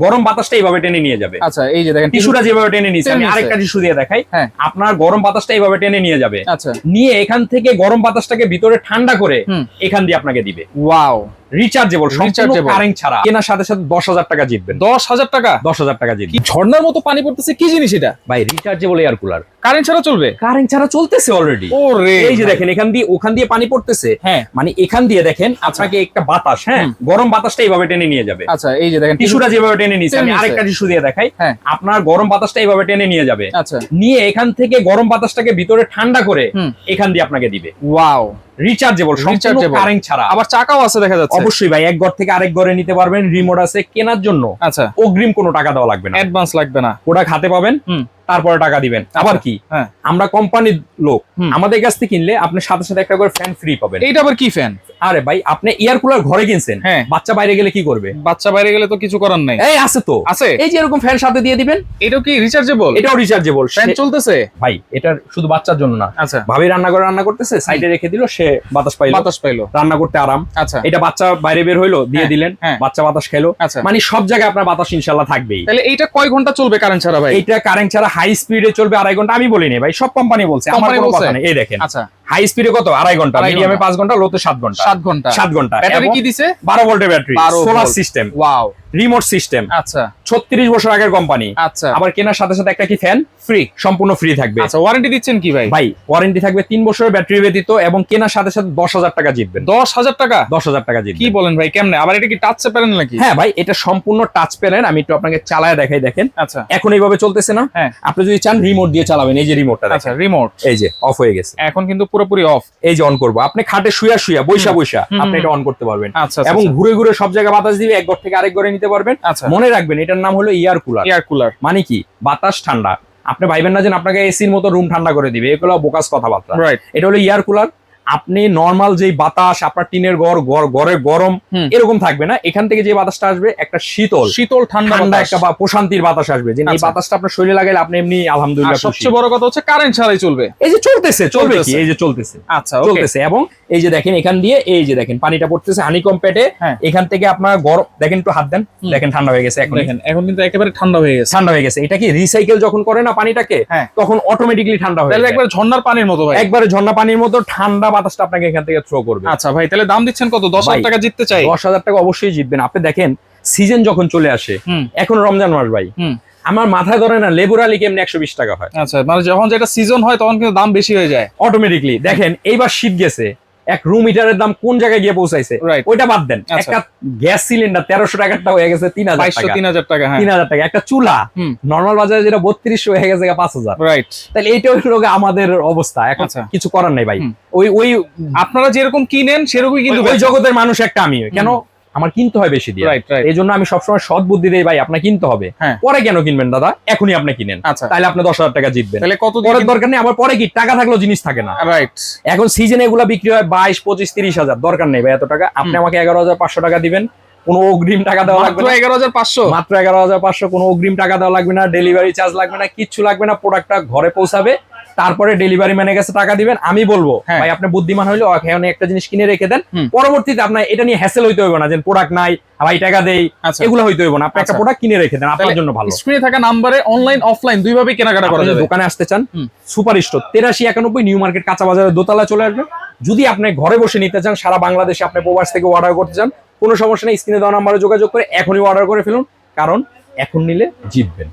গরম বাতাসটা এইভাবে টেনে নিয়ে যাবে। আচ্ছা, এই যে দেখেন টিস্যুটা যেভাবে টেনে নিচ্ছে, আমি আরেকটা টিস্যু দিয়ে দেখাই। আপনার গরম বাতাসটা এইভাবে টেনে নিয়ে যাবে। আচ্ছা, নিয়ে এখান থেকে গরম বাতাসটাকে ভিতরে ঠান্ডা করে এখান দিয়ে আপনাকে দিবে। ওয়াও, রিচার্জেবল, সম্পূর্ণ কারেন্ট ছাড়া। কেনার সাথে সাথে 10,000 টাকা জিতবেন। 10,000 টাকা? 10,000 টাকা জিতবেন। ঝর্ণার মতো পানি পড়তেছে, কি জিনিস এটা ভাই? Rechargeable air cooler. কারেন্ট ছাড়া চলবে? কারেন্ট ছাড়া চলতেছে অলরেডি। ওরে, এই যে দেখেন এখান দিয়ে ওখান দিয়ে পানি পড়তেছে। মানে এখান দিয়ে দেখেন আপনাকে একটা বাতাস, গরম বাতাসটা এইভাবে টেনে নিয়ে যাবে। আচ্ছা, এই যে দেখেন টিস্যুটা যেভাবে টেনে নিচ্ছে, আমি আরেকটা টিস্যু দিয়ে দেখাই। আপনার গরম বাতাসটা এইভাবে টেনে নিয়ে যাবে। আচ্ছা, নিয়ে এখান থেকে গরম বাতাসটাকে ভিতরে ঠান্ডা করে এখান দিয়ে আপনাকে দিবে। ওয়াও, রিচার্জেবল, সম্পূর্ণ কারেন্ট ছাড়া। আবার চাকাও আছে দেখা যাচ্ছে। অবশ্যই ভাই, এক ঘর থেকে আরেক ঘরে নিতে পারবেন। রিমোট আছে। কেনার জন্য আচ্ছা অগ্রিম কোনো টাকা দেওয়া লাগবে না, অ্যাডভান্স লাগবে না। ওটা খাতে পাবেন, তারপরে টাকা দিবেন। আবার কি, আমরা কোম্পানির লোক, আমাদের কাছ থেকে কিনলে আপনি সাথে সাথে একটা করে ফ্যান ফ্রি পাবেন। এইটা আবার কি ফ্যান? আরে ভাই, আপনি এয়ার কুলার ঘরে কিনছেন, বাচ্চা বাইরে গেলে কি করবে? বাচ্চা বাইরে গেলে তো কিছু করার নাই। এই আছে তো, আছে। এই যে এরকম ফ্যান সাথে দিয়ে দিবেন। এটাও কি রিচার্জেবল? এটাও রিচার্জেবল। ফ্যান চলতেছে ভাই, এটা শুধু বাচ্চার জন্য না। আচ্ছা, ভাবি রান্না করতেছে, সাইডে রেখে দিল, সে বাতাস পাইলো, রান্না করতে আরাম। আচ্ছা, এটা বাচ্চা বাইরে বের হইলো, দিয়ে দিলেন, বাচ্চা বাতাস খাইলো। মানে সব জায়গায় আপনার বাতাস ইনশাআল্লাহ থাকবেই। তাহলে এইটা কয় ঘন্টা চলবে কারেন্ট ছাড়া ভাই? এটা কারেন্ট ছাড়া হাই স্পিডে চলবে 2.5 ঘন্টা। আমি বলিনি ভাই, সব কোম্পানি বলছে, আমার কোনো কথা নেই। এই দেখেন, আচ্ছা, হাই স্পিডে কত? 2.5 ঘন্টা, মিডিয়ামে 5 ঘন্টা, লোতে 7 ঘন্টা। 7 ঘন্টা। ব্যাটারি কি দিছে? 12 ভোল্টের battery, solar system, wow, remote system. আচ্ছা, 36 বছর আগের কোম্পানি। আচ্ছা, আবার কেনার সাথে সাথে একটা কি ফ্যান ফ্রি, সম্পূর্ণ ফ্রি থাকবে। আচ্ছা, ওয়ারেন্টি দিচ্ছেন কি ভাই? ভাই, ওয়ারেন্টি থাকবে 3 বছরের ব্যাটারি ব্যতীত, এবং কেনার সাথে সাথে 10,000 টাকা জিতবেন। 10,000 টাকা? 10,000 টাকা জিতবেন। কি বলেন ভাই, কেমনে? আবার এটা কি টাচ প্যানেল নাকি? হ্যাঁ ভাই, এটা সম্পূর্ণ টাচ প্যানেল। আমি একটু আপনাকে চালায় দেখাই, দেখেন। আচ্ছা, এখন এইভাবে চলতেছে না? আপনি যদি চান রিমোট দিয়ে চালাবেন। এই যে রিমোটটা, আচ্ছা, রিমোট, এই যে অফ হয়ে গেছে, এখন কিন্তু পুরোপুরি অফ। এই যে অন করব, আপনি খাটে শুয়া বৈশা আপনি এটা অন করতে পারবেন। আচ্ছা, এবং ঘুরে ঘুরে সব জায়গায় বাতাস দিবে, এক ঘর থেকে আরেক ঘরে নিতে পারবেন। মনে রাখবেন, এটার নাম হলো এয়ার কুলার। এয়ার কুলার মানে কি? বাতাস ঠান্ডা। আপনি ভাইবেন না যে আপনাকে এসির মতো রুম ঠান্ডা করে দিবে, এগুলো বোকাস কথাবার্তা। এটা হলো এয়ার কুলার। আপনি নরমাল যে বাতাস, আপনার টিনের ঘরে গরম এরকম থাকবে না। এখান থেকে যে বাতাসটা আসবে, একটা শীতল ঠান্ডা একটা প্রশান্তির বাতাস আসবে। যে এই বাতাসটা আপনার শরীরে লাগাইলে আপনি এমনি আলহামদুলিল্লাহ। সবচেয়ে বড় কথা হচ্ছে কারেন্ট ছাড়াই চলবে। এই যে চলবে কি, এই যে চলতেছে। আচ্ছা, চলতেছে। এবং এই যে দেখেন, এখান দিয়ে এই যে দেখেন পানিটা পড়তেছে হানিকম প্যাডে। এখান থেকে আপনার গরম, দেখেন একটু হাত দেন, দেখেন ঠান্ডা হয়ে গেছে। এখন কিন্তু একেবারে ঠান্ডা হয়ে গেছে। এটা কি রিসাইকেল যখন করে না পানিটাকে, তখন অটোমেটিক্যালি ঠান্ডা হয়ে যায়। একবার ঝর্ণার পানির মতো ভাই, একবারে ঝর্ণা পানির মতো ঠান্ডা বাতাসটা আপনাকে এখান থেকে থ্রো করবে। আচ্ছা ভাই, তাহলে দাম দিচ্ছেন কত? 10,000 টাকা জিততে চাই। 10,000 টাকা অবশ্যই জিতবেন। আপনি দেখেন, সিজন যখন চলে আসে, এখন রমজান মাস ভাই, আমার মাথায় ধরে না লেবুর আলী কেমনি 120 টাকা হয়। আচ্ছা, মানে যখন যেটা সিজন হয় তখন কিন্তু দাম বেশি হয়ে যায় অটোমেটিকলি। দেখেন এইবার শীত গেছে, এক রুম হিটারের দাম কোন জায়গায় গিয়ে পৌঁছাইছে, ওইটা বাদ দেন। একটা গ্যাস সিলিন্ডার 1300 টাকাটা হয়ে গেছে 3,000 টাকা। 3,000 টাকা। একটা চুলা নরমাল বাজারে যেটা 3200 হয়ে গেছে 5,000। রাইট। তাহলে এইটা হলো আমাদের অবস্থা। এখন কিছু করার নাই ভাই। ওই আপনারা যেরকম কিনেন সেরকমই কিন্তু ওই জগতের মানুষ একটা আমি, কেন আমার কিনতে হয় বেশি দিয়ে। এই জন্য আমি সবসময় সৎ বুদ্ধি দেই, ভাই আপনার কিনতে হবে। পরে কেন কিনবেন দাদা, এখনই আপনি কিনেন, তাহলে আপনি 10,000 টাকা জিতবেন। তাহলে কত পরের দরকার নেই। আবার পরে কি টাকা থাকলেও জিনিস থাকে না। রাইট। এখন সিজনে এগুলা বিক্রি হয় 22, 25, 30,000। দরকার নেই ভাই এত টাকা। আপনি আমাকে 11,500 টাকা দিবেন, কোনো অগ্রিম টাকা দেওয়া লাগবে না। 11,500 মাত্র 11,500। কোনো অগ্রিম টাকা দেওয়া লাগবে না, ডেলিভারি চার্জ লাগবে না, কিচ্ছু লাগবে না। প্রোডাক্টটা ঘরে পৌঁছাবে, তারপরে ডেলিভারি ম্যানের কাছে টাকা দিবেন। আমি বলবো ভাই, আপনি বুদ্ধিমান হইলে এখানে একটা জিনিস কিনে রেখে দেন। পরবর্তীতে আপনার এটা নিয়ে হ্যাসেল হইতে হইবে না যে প্রোডাক্ট নাই, ভাই টাকা দেই, এগুলো হইতে হইবে না। আপনি একটা প্রোডাক্ট কিনে রেখে দেন, আপনার জন্য ভালো। স্ক্রিনে থাকা নম্বরে অনলাইন অফলাইন দুইভাবে কেনাকাটা করা যাবে। দোকানে আসতে চান, সুপার স্টোর 8391 নিউ মার্কেট কাঁচা বাজারের দোতলা চলে আসবেন। যদি আপনি ঘরে বসে নিতে চান, সারা বাংলাদেশে আপনি প্রবাস থেকে অর্ডার করতে চান, কোনো সমস্যা নেই। স্ক্রিনে দেওয়া নম্বরে যোগাযোগ করে এখনই অর্ডার করে ফেলুন, কারণ এখন নিলে জিতবেন।